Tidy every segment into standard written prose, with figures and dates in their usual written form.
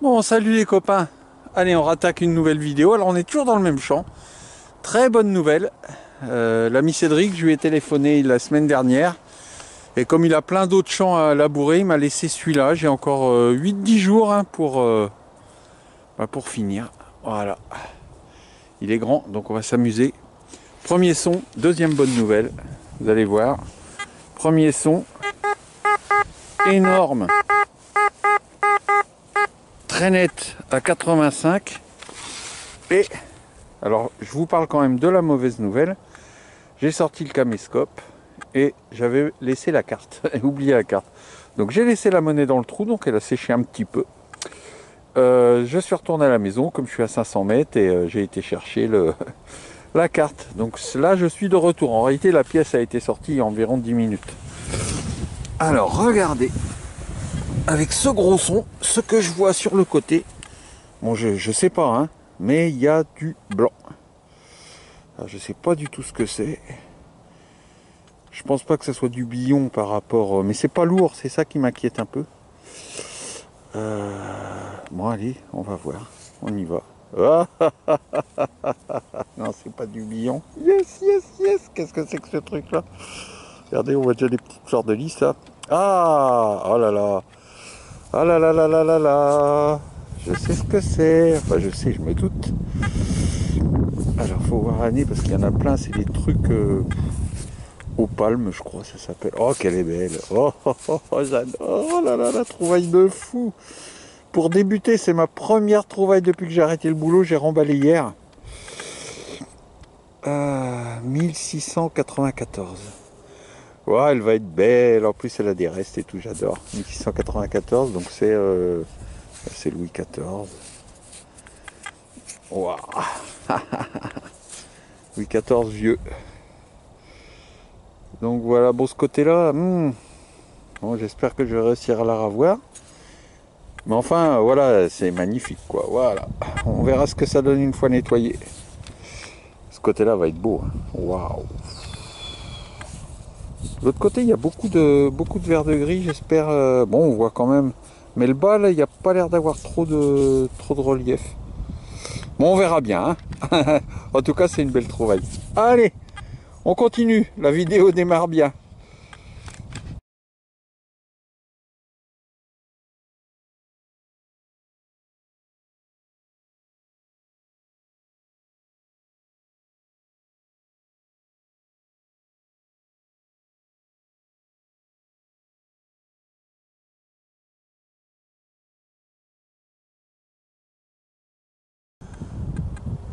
Bon, salut les copains. Allez, on rattaque une nouvelle vidéo. Alors, on est toujours dans le même champ. Très bonne nouvelle. L'ami Cédric, je lui ai téléphoné la semaine dernière. Et comme il a plein d'autres champs à labourer, il m'a laissé celui-là. J'ai encore 8-10 jours hein, pour finir. Voilà. Il est grand, donc on va s'amuser. Premier son, deuxième bonne nouvelle. Vous allez voir. Premier son, énorme. Traînette à 85. Et, alors, je vous parle quand même de la mauvaise nouvelle. J'ai sorti le caméscope et j'avais laissé la carte, oublié la carte. Donc j'ai laissé la monnaie dans le trou, donc elle a séché un petit peu. Je suis retourné à la maison, comme je suis à 500 mètres, et j'ai été chercher la carte. Donc là, je suis de retour. En réalité, la pièce a été sortie il y a environ 10 minutes. Alors, regardez, avec ce gros son, ce que je vois sur le côté. Bon, je sais pas, hein, mais il y a du blanc. Alors, je sais pas du tout ce que c'est. Je pense pas que ce soit du billon par rapport... mais c'est pas lourd, c'est ça qui m'inquiète un peu. Bon allez, on va voir. On y va. Ah, non, c'est pas du billon. Yes, yes, yes. Qu'est-ce que c'est que ce truc-là? Regardez, on voit déjà des petites fleurs de lys là. Ah, oh là là. Ah là là là là là là. Je sais ce que c'est. Enfin, je sais, je me doute. Alors, faut voir l'année parce qu'il y en a plein. C'est des trucs... aux palmes, je crois, ça s'appelle. Oh, qu'elle est belle. Oh, oh, oh, oh, j'adore. Oh là là, la trouvaille de fou. Pour débuter, c'est ma première trouvaille depuis que j'ai arrêté le boulot. J'ai remballé hier. 1694. Ouais, elle va être belle. En plus, elle a des restes et tout, j'adore. 1694, donc c'est Louis XIV. Waouh. Louis XIV vieux. Donc voilà, bon, ce côté-là, bon, j'espère que je vais réussir à la revoir. Mais enfin, voilà, c'est magnifique, quoi. Voilà. On verra ce que ça donne une fois nettoyé. Ce côté-là va être beau. Hein. Waouh. De l'autre côté, il y a beaucoup de vert de gris, j'espère. Bon, on voit quand même. Mais le bas, là, il n'y a pas l'air d'avoir trop de relief. Bon, on verra bien. Hein. En tout cas, c'est une belle trouvaille. Allez, on continue. La vidéo démarre bien.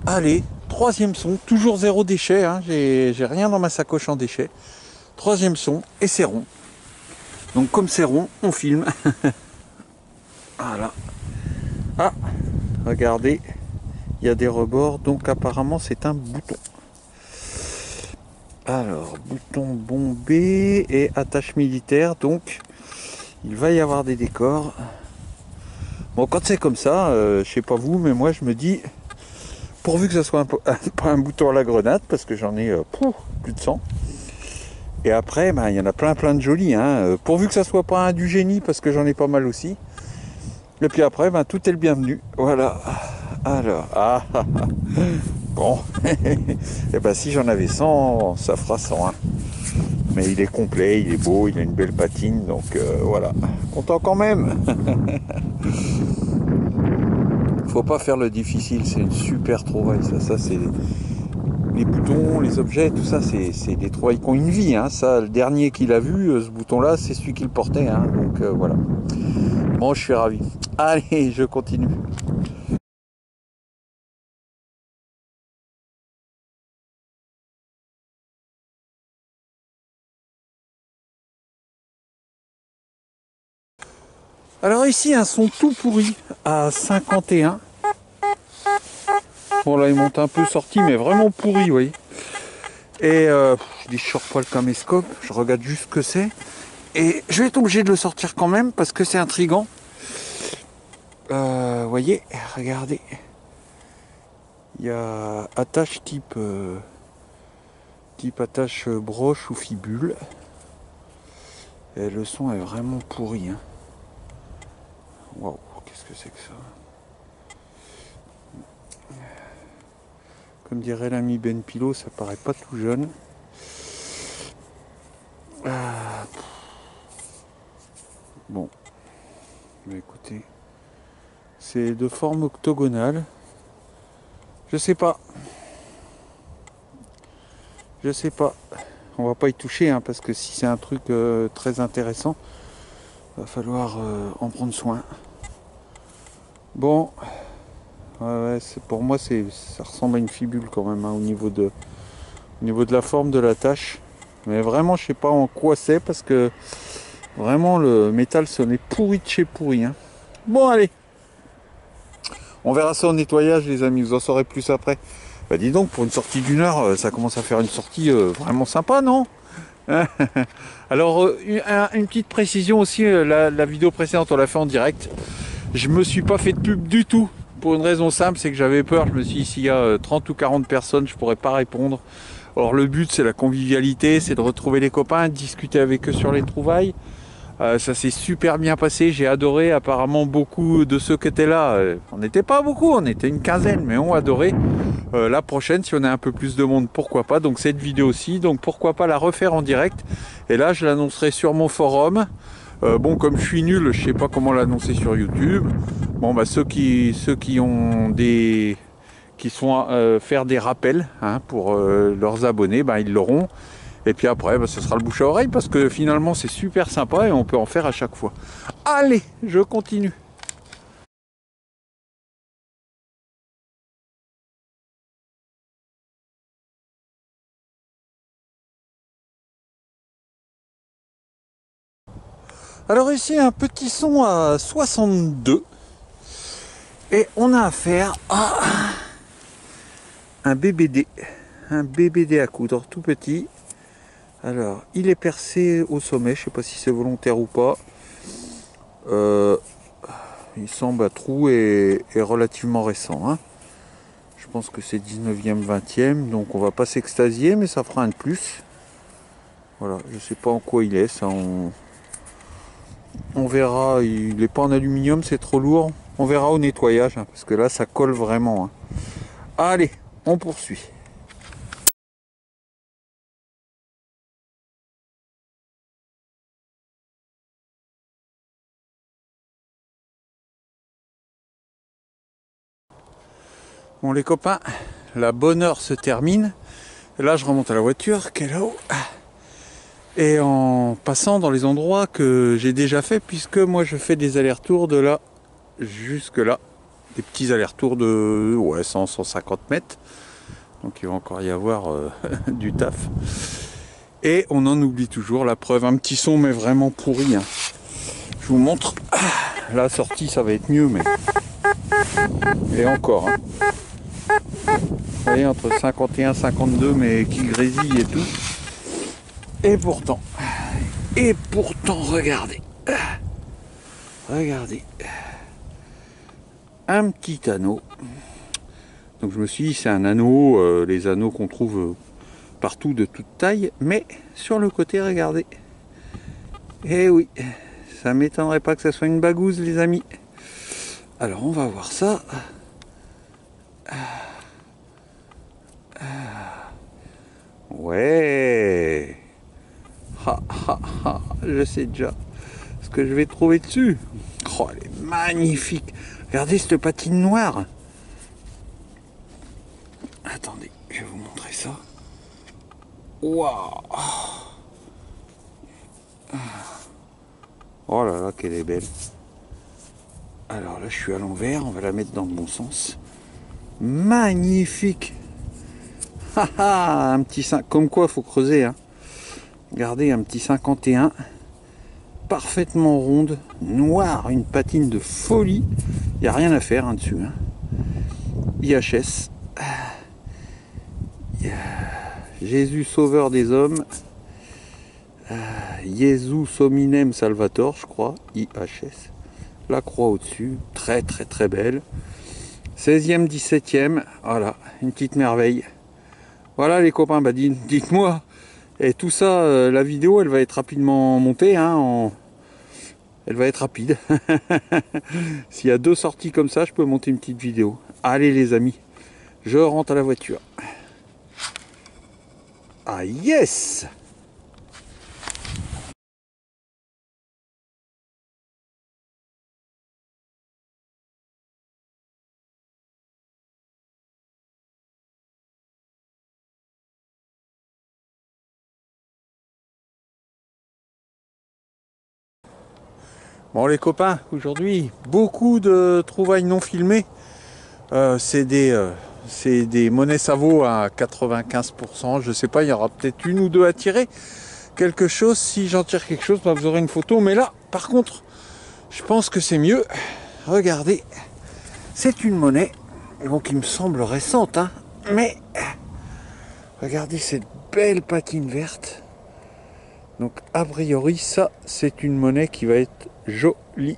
Allez, troisième son, toujours zéro déchet. Hein. J'ai rien dans ma sacoche en déchets. Troisième son, et c'est rond. Donc comme c'est rond, on filme. Voilà. Ah, regardez, il y a des rebords, donc apparemment c'est un bouton. Alors, bouton bombé et attache militaire, donc il va y avoir des décors. Bon, quand c'est comme ça, je sais pas vous, mais moi je me dis, pourvu que ça soit pas un bouton à la grenade, parce que j'en ai plus de 100. Et après, ben, il y en a plein de jolis. Hein. Pourvu que ça soit pas un du génie, parce que j'en ai pas mal aussi. Et puis après, ben, tout est le bienvenu. Voilà. Alors, bon. Et ben si j'en avais 100, ça fera 100. Hein. Mais il est complet, il est beau, il a une belle patine, donc voilà. Content quand même. Faut pas faire le difficile, c'est une super trouvaille. Ça c'est les boutons, les objets, tout ça, c'est des trouvailles qui ont une vie. Hein. Ça, le dernier qu'il a vu, ce bouton-là, c'est celui qui le portait. Hein. Donc voilà. Bon, je suis ravi. Allez, je continue. Alors ici, un son tout pourri à 51. Bon là, il monte un peu sorti, mais vraiment pourri, vous voyez. Et je dis, je sors pas le caméscope, je regarde juste ce que c'est. Et je vais être obligé de le sortir quand même, parce que c'est intriguant. Vous voyez, regardez. Il y a attache type attache broche ou fibule. Et le son est vraiment pourri. Hein. Waouh, qu'est-ce que c'est que ça? Comme dirait l'ami Ben Pilot, ça paraît pas tout jeune. Ah. Bon, mais écoutez, c'est de forme octogonale. Je sais pas. Je sais pas. On va pas y toucher hein, parce que si c'est un truc très intéressant, va falloir en prendre soin. Bon, ouais, pour moi ça ressemble à une fibule quand même hein, au niveau de la forme de la tâche. Mais vraiment je sais pas en quoi c'est parce que vraiment le métal sonne pourri de chez pourri. Hein. Bon allez, on verra ça au nettoyage les amis, vous en saurez plus après. Bah dis donc pour une sortie d'une heure, ça commence à faire une sortie vraiment sympa non? Alors une petite précision aussi, la vidéo précédente on l'a fait en direct. Je me suis pas fait de pub du tout. Pour une raison simple, c'est que j'avais peur. Je me suis dit s'il y a 30 ou 40 personnes, je pourrais pas répondre. Or le but c'est la convivialité, c'est de retrouver les copains, de discuter avec eux sur les trouvailles. Ça s'est super bien passé, j'ai adoré. Apparemment beaucoup de ceux qui étaient là, on n'était pas beaucoup, on était une quinzaine, mais ont adoré. La prochaine, si on a un peu plus de monde, pourquoi pas. Donc cette vidéo aussi, donc pourquoi pas la refaire en direct. Et là je l'annoncerai sur mon forum. Bon, comme je suis nul, je sais pas comment l'annoncer sur YouTube. Bon, bah ceux qui ont des, qui sont faire des rappels hein, pour leurs abonnés, bah ils l'auront. Et puis après, bah, ce sera le bouche à oreille parce que finalement c'est super sympa et on peut en faire à chaque fois. Allez, je continue. Alors ici un petit son à 62 et on a affaire à un BBD à coudre tout petit. Alors il est percé au sommet, je sais pas si c'est volontaire ou pas. Il semble à trou et relativement récent hein. Je pense que c'est 19e 20e donc on va pas s'extasier mais ça fera un de plus. Voilà, je sais pas en quoi il est ça, on verra. Il n'est pas en aluminium, c'est trop lourd. On verra au nettoyage, hein, parce que là, ça colle vraiment. Hein. Allez, on poursuit. Bon, les copains, la bonne heure se termine. Là, je remonte à la voiture qui est là-haut. Et en passant dans les endroits que j'ai déjà fait, puisque moi, je fais des allers-retours de là jusque là. Des petits allers-retours de 100-150 mètres. Donc il va encore y avoir du taf. Et on en oublie toujours, la preuve, un petit son mais vraiment pourri. Hein. Je vous montre. La sortie ça va être mieux mais. Et encore. Hein. Vous voyez entre 51 et 52 mais qui grésille et tout. Et pourtant. Regardez. Regardez. Un petit anneau. Donc je me suis dit c'est un anneau, les anneaux qu'on trouve partout de toute taille, mais sur le côté regardez. Eh oui, ça m'étonnerait pas que ça soit une bagouze les amis. Alors on va voir ça. Ouais. Je sais déjà ce que je vais trouver dessus. Oh, elle est magnifique. Regardez cette patine noire. Attendez, je vais vous montrer ça. Waouh. Oh là là, qu'elle est belle. Alors là, je suis à l'envers, on va la mettre dans le bon sens. Magnifique. Un petit 5, comme quoi, faut creuser. Hein. Regardez, un petit 51, parfaitement ronde, noire, une patine de folie. Il n'y a rien à faire hein, dessus. Hein. IHS. Jésus sauveur des hommes. Jesus hominem salvator, je crois. IHS. La croix au-dessus, très très très belle. 16e, 17e, voilà, une petite merveille. Voilà les copains, bah dites-moi. Et tout ça, la vidéo, elle va être rapidement montée hein, Elle va être rapide. S'il y a 2 sorties comme ça, je peux monter une petite vidéo. Allez les amis, je rentre à la voiture. Ah yes! Bon les copains, aujourd'hui, beaucoup de trouvailles non filmées. C'est des monnaies Savo à 95%. Je sais pas, il y aura peut-être une ou deux à tirer. Quelque chose, si j'en tire quelque chose, bah, vous aurez une photo. Mais là, par contre, je pense que c'est mieux. Regardez, c'est une monnaie, donc il me semble récente, hein, mais regardez cette belle patine verte. Donc a priori, ça, c'est une monnaie qui va être jolie.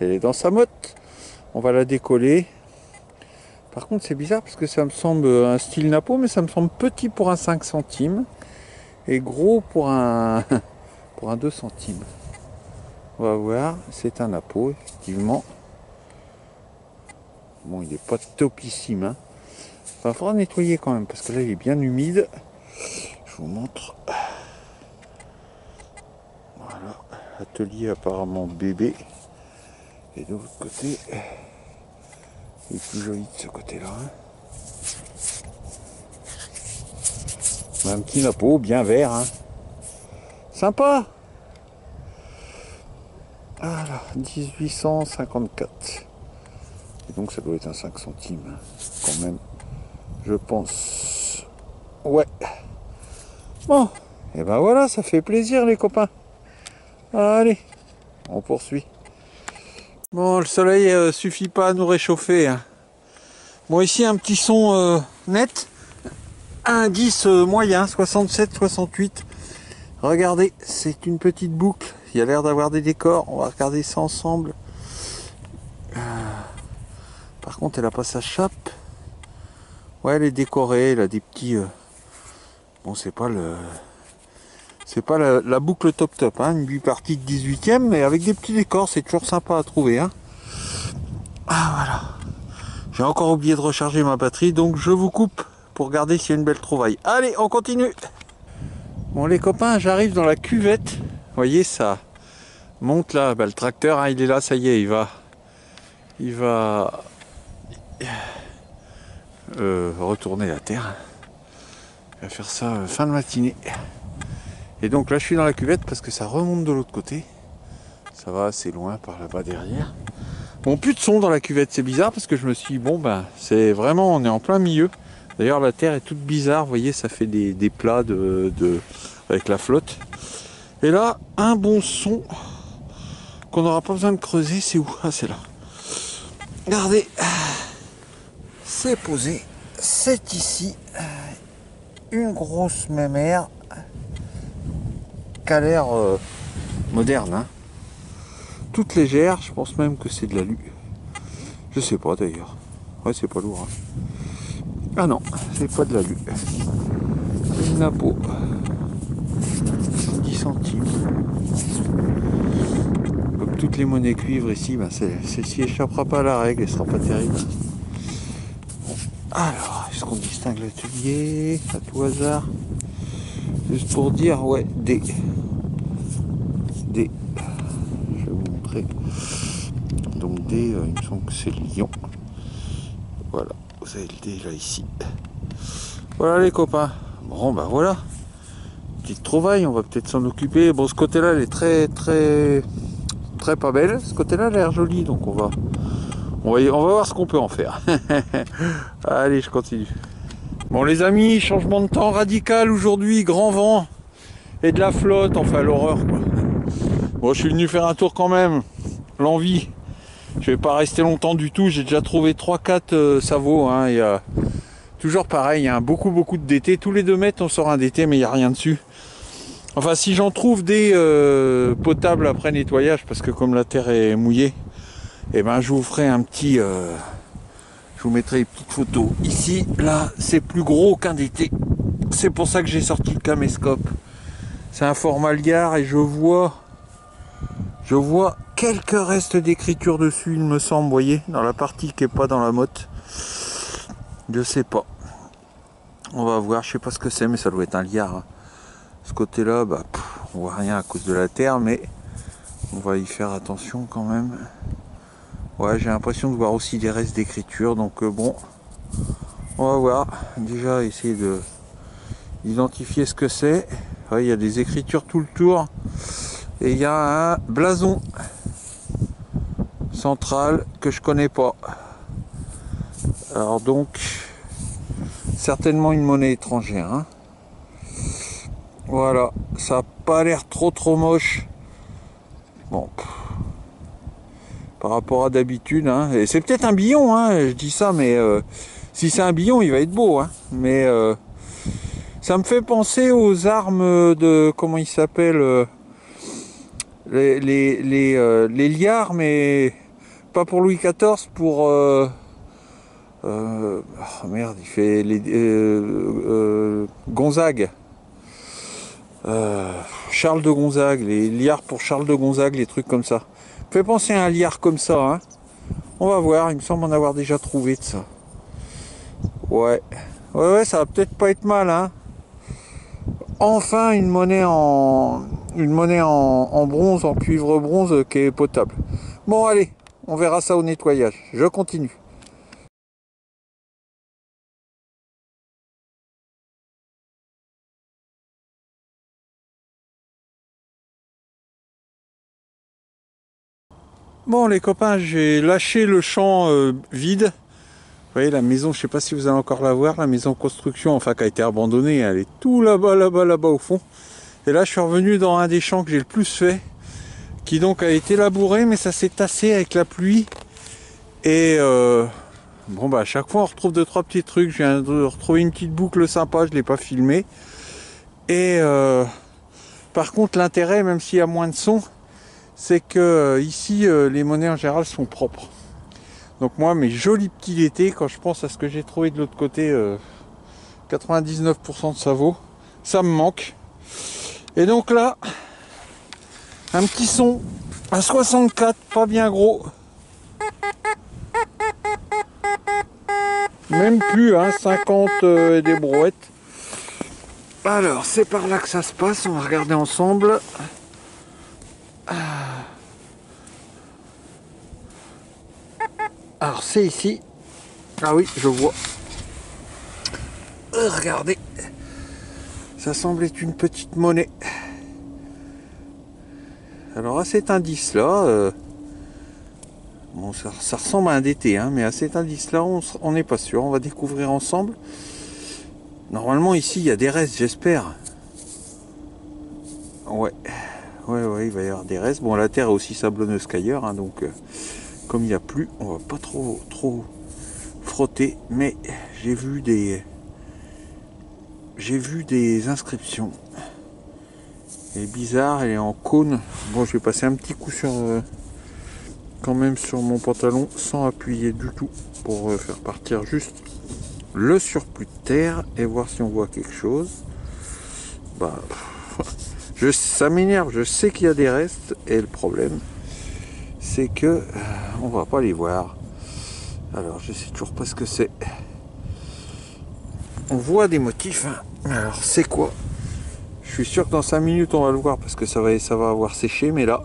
Elle est dans sa motte. On va la décoller. Par contre, c'est bizarre parce que ça me semble un style Napo, mais ça me semble petit pour un 5 centimes et gros pour un, pour un 2 centimes. On va voir, c'est un Napo, effectivement. Bon, il n'est pas topissime. Hein. Il va falloir nettoyer quand même parce que là, il est bien humide. Je vous montre. Voilà, atelier apparemment bébé. Et de l'autre côté, il est plus joli de ce côté-là. Un petit Napo bien vert. Hein. Sympa. Voilà, 1854. Et donc ça doit être un 5 centimes. Quand même, je pense. Ouais. Bon, et ben voilà, ça fait plaisir les copains. Allez, on poursuit. Bon, le soleil suffit pas à nous réchauffer. Hein. Bon, ici un petit son net. Un indice moyen, 67-68. Regardez, c'est une petite boucle. Il y a l'air d'avoir des décors. On va regarder ça ensemble. Par contre, elle a pas sa chape. Ouais, elle est décorée. Elle a des petits... Bon, c'est pas le... C'est pas la boucle top, hein, une bipartie de 18e, mais avec des petits décors, c'est toujours sympa à trouver. Hein. Ah voilà. J'ai encore oublié de recharger ma batterie, donc je vous coupe pour regarder s'il y a une belle trouvaille. Allez, on continue. Bon les copains, j'arrive dans la cuvette. Vous voyez, ça monte là. Bah, le tracteur, hein, il est là, ça y est, il va retourner la terre. Il va faire ça fin de matinée. Et donc là je suis dans la cuvette parce que ça remonte de l'autre côté. Ça va assez loin par là-bas derrière. Bon, plus de son dans la cuvette, c'est bizarre parce que je me suis dit, bon ben c'est vraiment, on est en plein milieu. D'ailleurs la terre est toute bizarre, vous voyez, ça fait des plats avec la flotte. Et là, un bon son qu'on n'aura pas besoin de creuser, c'est où? Ah, c'est là. Regardez, c'est posé, c'est ici. Une grosse mémère qui a l'air moderne, hein. Toute légère, je pense même que c'est de l'alu. Je sais pas d'ailleurs. Ouais, c'est pas lourd. Hein. Ah non, c'est pas de l'alu. C'est une Napo. 10 centimes. Comme toutes les monnaies cuivre ici, ben celle-ci échappera pas à la règle, elle sera pas terrible. Bon. Alors, est-ce qu'on distingue l'atelier à tout hasard? Juste pour dire, ouais, D. Je vais vous montrer. Donc D, il me semble que c'est Lyon. Voilà, vous avez le D là ici. Voilà les copains. Bon ben voilà. Petite trouvaille, on va peut-être s'en occuper. Bon, ce côté-là, elle est très pas belle. Ce côté-là, elle a l'air jolie, donc on va voir ce qu'on peut en faire. Allez, je continue. Bon les amis, changement de temps radical aujourd'hui, grand vent et de la flotte, enfin l'horreur quoi. Bon, je suis venu faire un tour quand même, l'envie. Je vais pas rester longtemps du tout, j'ai déjà trouvé 3-4 Savo. Hein. Il y a toujours pareil, hein. beaucoup de DT. Tous les 2 mètres on sort un DT, mais il n'y a rien dessus. Enfin, si j'en trouve des potables après nettoyage, parce que comme la terre est mouillée, et ben je vous ferai un petit... je vous mettrai une petite photo. Ici, là, c'est plus gros qu'un DT. C'est pour ça que j'ai sorti le caméscope. C'est un format Liard et je vois quelques restes d'écriture dessus, il me semble, vous voyez, dans la partie qui est pas dans la motte. Je sais pas. On va voir, je sais pas ce que c'est, mais ça doit être un liard. Hein. Ce côté-là, bah, on voit rien à cause de la terre, mais on va y faire attention quand même. Ouais, j'ai l'impression de voir aussi des restes d'écriture, donc bon, on va voir. Déjà, essayer de identifier ce que c'est. Ouais, il y a des écritures tout le tour. Et il y a un blason central que je connais pas. Alors donc, certainement une monnaie étrangère. Hein. Voilà, ça n'a pas l'air trop moche. Bon, par rapport à d'habitude. Hein. Et c'est peut-être un billon, hein, je dis ça, mais si c'est un billon, il va être beau. Hein. Mais ça me fait penser aux armes de, comment ils s'appellent, les liards, mais pas pour Louis XIV, pour... oh merde, il fait les Gonzague. Charles de Gonzague, les liards pour Charles de Gonzague, les trucs comme ça. Fait penser à un liard comme ça, hein. On va voir, il me semble en avoir déjà trouvé de ça. Ouais, ça va peut-être pas être mal, hein. Enfin une monnaie en bronze, en cuivre bronze qui est potable. Bon allez, on verra ça au nettoyage. Je continue. Bon les copains, j'ai lâché le champ vide. Vous voyez la maison, je sais pas si vous allez encore la voir, la maison construction, enfin qui a été abandonnée, elle est tout là-bas au fond. Et là je suis revenu dans un des champs que j'ai le plus fait, qui donc a été labouré, mais ça s'est tassé avec la pluie. Et bon bah à chaque fois on retrouve 2-3 petits trucs. Je viens de retrouver une petite boucle sympa, je l'ai pas filmé. Et par contre l'intérêt, même s'il y a moins de son, c'est que ici les monnaies en général sont propres. Donc moi mes jolis petits l'été, quand je pense à ce que j'ai trouvé de l'autre côté, 99% de ça vaut, ça me manque. Et donc là, un petit son à 64, pas bien gros. Même plus, hein, 50 et des brouettes. Alors, c'est par là que ça se passe, on va regarder ensemble. Alors, c'est ici. Ah oui, je vois. Regardez. Ça semble être une petite monnaie. Alors, à cet indice-là, bon, ça ressemble à un DT, hein, mais à cet indice-là, on n'est pas sûr. On va découvrir ensemble. Normalement, ici, il y a des restes, j'espère. Ouais, il va y avoir des restes. Bon, la terre est aussi sablonneuse qu'ailleurs, hein, donc comme il n'y a plus, on va pas trop frotter. Mais j'ai vu des inscriptions. Elle est bizarre, elle est en cône. Bon, je vais passer un petit coup quand même sur mon pantalon sans appuyer du tout pour faire partir juste le surplus de terre et voir si on voit quelque chose. Bah, ça m'énerve, je sais qu'il y a des restes et le problème c'est que on va pas les voir. Alors je sais toujours pas ce que c'est. On voit des motifs, hein. Alors c'est quoi? Je suis sûr que dans 5 minutes on va le voir parce que ça va avoir séché, mais là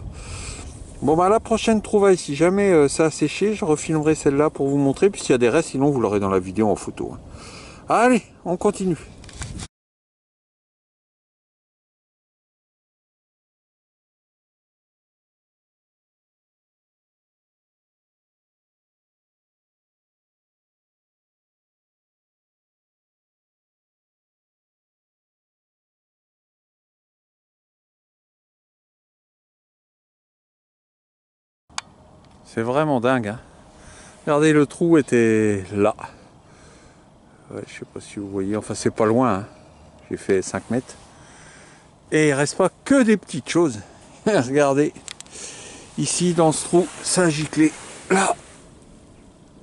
bon bah la prochaine trouvaille, si jamais ça a séché, je refilmerai celle-là pour vous montrer, puis s'il y a des restes, sinon vous l'aurez dans la vidéo en photo, hein. Allez, on continue. C'est vraiment dingue, hein. Regardez, le trou était là. Ouais, je sais pas si vous voyez, enfin c'est pas loin, hein. J'ai fait 5 mètres. Et il reste pas que des petites choses. Regardez, ici dans ce trou, ça a giclé là.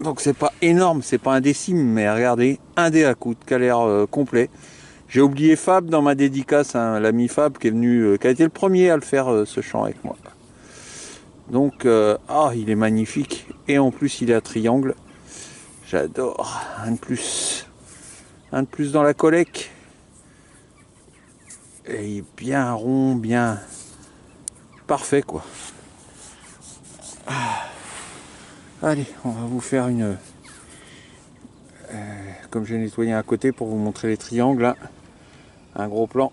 Donc c'est pas énorme, c'est pas un décime, mais regardez, un dé à coude qui a l'air complet. J'ai oublié Fab dans ma dédicace, hein, l'ami Fab qui est venu, qui a été le premier à le faire ce chant avec moi. Donc, il est magnifique. Et en plus, il est à triangle. J'adore. Un de plus. Un de plus dans la collecte. Et il est bien rond, bien parfait, quoi. Allez, on va vous faire une... comme j'ai nettoyé à côté pour vous montrer les triangles, hein. Un gros plan.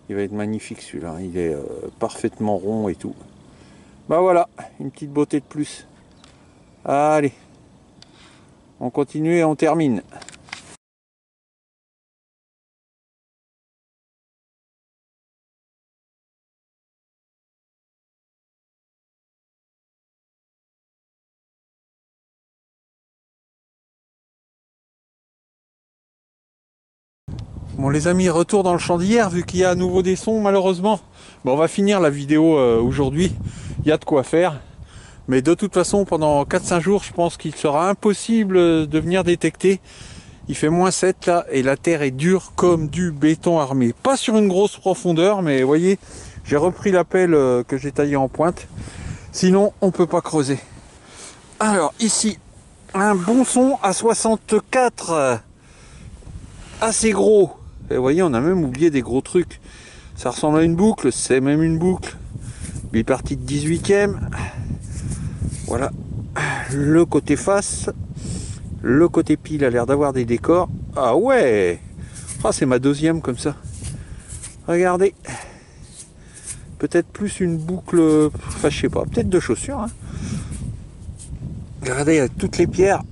Il va être magnifique celui-là. Il est parfaitement rond et tout. Bah voilà, une petite beauté de plus. Allez, on continue et on termine. Bon les amis, retour dans le champ d'hier, vu qu'il y a à nouveau des sons malheureusement. Bon, on va finir la vidéo aujourd'hui, il y a de quoi faire. Mais de toute façon, pendant 4-5 jours, je pense qu'il sera impossible de venir détecter. Il fait -7 là, et la terre est dure comme du béton armé. Pas sur une grosse profondeur, mais vous voyez, j'ai repris la pelle que j'ai taillée en pointe. Sinon, on peut pas creuser. Alors ici, un bon son à 64. Assez gros. Et vous voyez, on a même oublié des gros trucs. Ça ressemble à une boucle, c'est même une boucle. Bipartie de 18e. Voilà. Le côté face. Le côté pile a l'air d'avoir des décors. Ah ouais. Ah, c'est ma deuxième comme ça. Regardez. Peut-être plus une boucle. Enfin, je sais pas. Peut-être de chaussures. Hein. Regardez, avec toutes les pierres.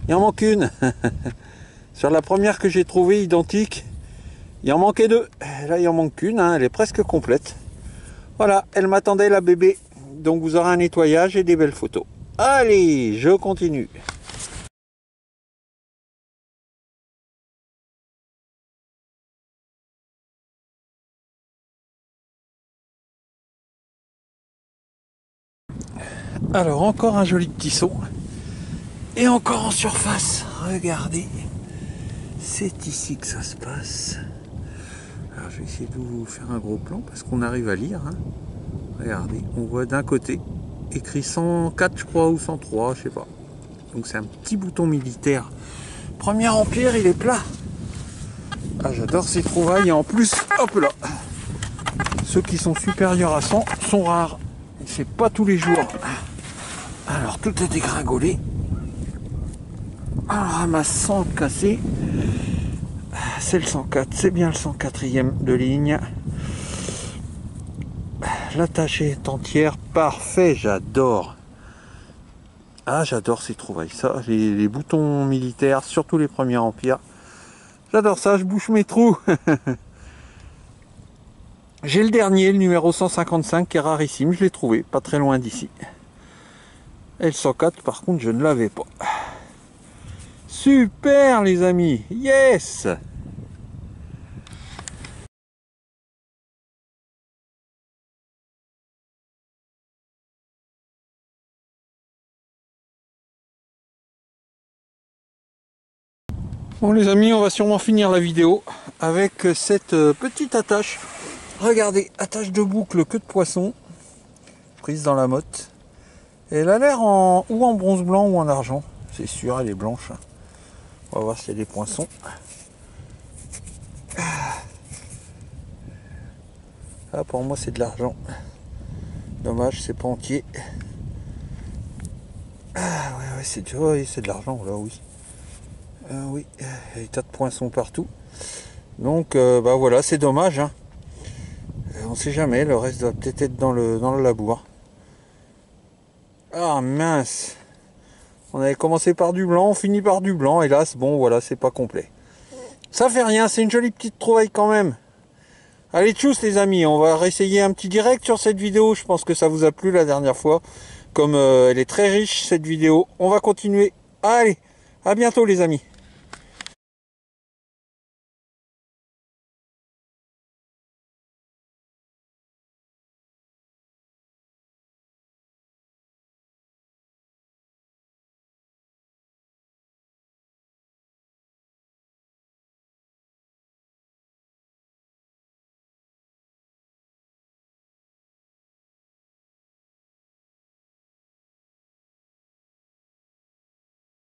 Il en manque une. Sur la première que j'ai trouvée identique, il en manquait 2. Là, il en manque qu'une, hein, elle est presque complète. Voilà, elle m'attendait la bébé. Donc vous aurez un nettoyage et des belles photos. Allez, je continue. Alors, encore un joli petit saut. Et encore en surface. Regardez. C'est ici que ça se passe. Alors je vais essayer de vous faire un gros plan parce qu'on arrive à lire. Hein. Regardez, on voit d'un côté écrit 104 je crois ou 103, je sais pas. Donc c'est un petit bouton militaire. Premier empire, il est plat. Ah, j'adore ces trouvailles et en plus, hop là. Ceux qui sont supérieurs à 100 sont rares. C'est pas tous les jours. Alors tout est dégringolé. Un ramassant cassé. C'est le 104, c'est bien le 104e de ligne. La tâche est entière, parfait, j'adore. Ah, j'adore ces trouvailles, ça, les boutons militaires, surtout les premiers empires. J'adore ça, je bouche mes trous. J'ai le dernier, le numéro 155, qui est rarissime, je l'ai trouvé, pas très loin d'ici. Et le 104, par contre, je ne l'avais pas. Super, les amis, yes! Bon les amis, on va sûrement finir la vidéo avec cette petite attache. Regardez, attache de boucle queue de poisson, prise dans la motte. Et elle a l'air ou en bronze blanc ou en argent. C'est sûr, elle est blanche. On va voir s'il y a des poinçons. Ah, pour moi c'est de l'argent. Dommage, c'est pas entier. Ah ouais, c'est de l'argent là, oui. Oui, il y a des tas de poinçons partout. Donc bah voilà, c'est dommage. Hein. On sait jamais, le reste doit peut-être être dans le labour. Ah mince. On avait commencé par du blanc, on finit par du blanc. Hélas, bon voilà, c'est pas complet. Ça fait rien, c'est une jolie petite trouvaille quand même. Allez tchuss les amis, on va réessayer un petit direct sur cette vidéo. Je pense que ça vous a plu la dernière fois. Comme elle est très riche cette vidéo, on va continuer. Allez, à bientôt les amis.